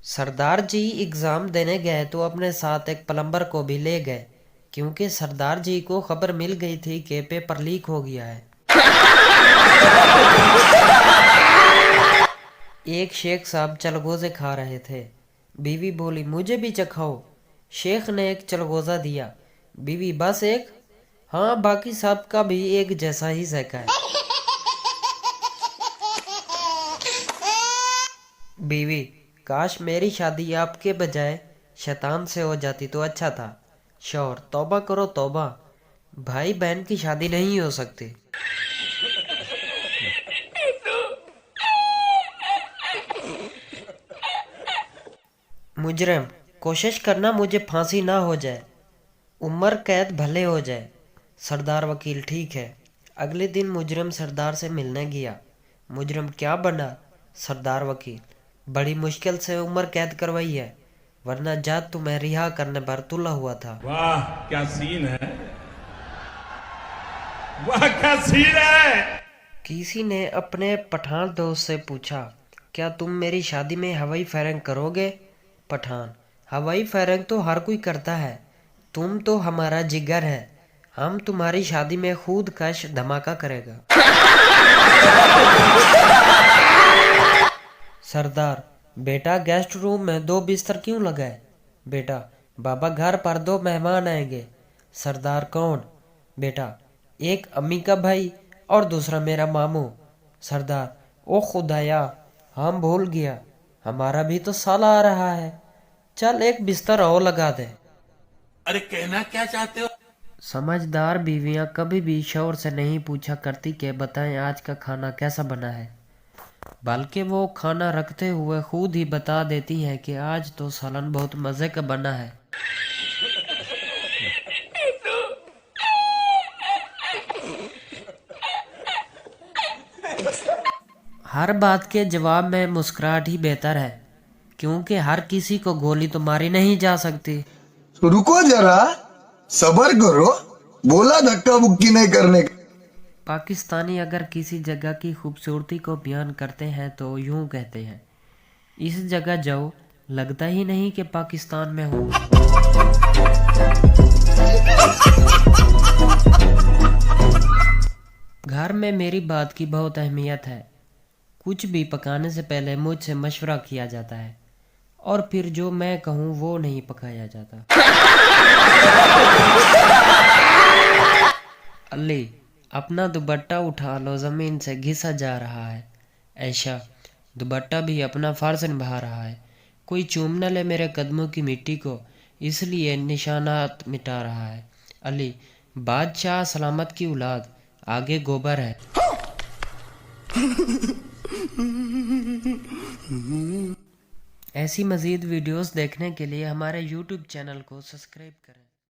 सरदार जी exam देने गए तो अपने साथ एक प्लम्बर को भी ले गए, क्योंकि सरदार जी को खबर मिल गई थी कि पेपर लीक हो गया है। एक शेख साहब चलगोजे खा रहे थे। बीवी बोली, मुझे भी चखाओ। शेख ने एक चलगोजा दिया। बीवी, बस एक? हाँ, बाकी सब का भी एक जैसा ही सेका है। बीवी, काश मेरी शादी आपके बजाय शैतान से हो जाती तो अच्छा था। शौहर, तौबा करो तौबा, भाई बहन की शादी नहीं हो सकती। मुजरिम, कोशिश करना मुझे फांसी ना हो जाए, उम्र कैद भले हो जाए। सरदार वकील, ठीक है। अगले दिन मुजरिम सरदार से मिलने गया। मुजरिम, क्या बना? सरदार वकील, बड़ी मुश्किल से उम्र कैद करवाई है, वरना जज तुम्हें रिहा करने पर तुला हुआ था। वाह क्या सीन है, वाह क्या सीन है। किसी ने अपने पठान दोस्त से पूछा, क्या तुम मेरी शादी में हवाई फायरिंग करोगे? पठान, हवाई फायरिंग तो हर कोई करता है, तुम तो हमारा जिगर है, हम तुम्हारी शादी में खुद कश धमाका करेगा। सरदार, बेटा गेस्ट रूम में दो बिस्तर क्यों लगाए? बेटा, बाबा घर पर दो मेहमान आएंगे। सरदार, कौन? बेटा, एक अम्मी का भाई और दूसरा मेरा मामू। सरदार, ओ खुदाया, हम भूल गया, हमारा भी तो साला आ रहा है, चल एक बिस्तर और लगा दे। अरे कहना क्या चाहते हो। समझदार बीवियां कभी भी शौहर से नहीं पूछा करती कि बताएं आज का खाना कैसा बना है, बल्कि वो खाना रखते हुए खुद ही बता देती हैं कि आज तो सालन बहुत मज़े का बना है। हर बात के जवाब में मुस्कुराहट ही बेहतर है, क्योंकि हर किसी को गोली तो मारी नहीं जा सकती। रुको जरा, सबर करो, बोला धक्का मुक्की नहीं करने का। पाकिस्तानी अगर किसी जगह की खूबसूरती को बयान करते हैं तो यूं कहते हैं, इस जगह जाओ, लगता ही नहीं कि पाकिस्तान में हो। घर में मेरी बात की बहुत अहमियत है। कुछ भी पकाने से पहले मुझसे मशवरा किया जाता है, और फिर जो मैं कहूँ वो नहीं पकाया जाता। अली, अपना दुपट्टा उठा लो, जमीन से घिसा जा रहा है। ऐशा, दुपट्टा भी अपना फर्ज निभा रहा है, कोई चूम न ले मेरे कदमों की मिट्टी को, इसलिए निशानात मिटा रहा है। अली, बादशाह सलामत की औलाद, आगे गोबर है। ऐसी मज़ीद वीडियोस देखने के लिए हमारे YouTube चैनल को सब्सक्राइब करें।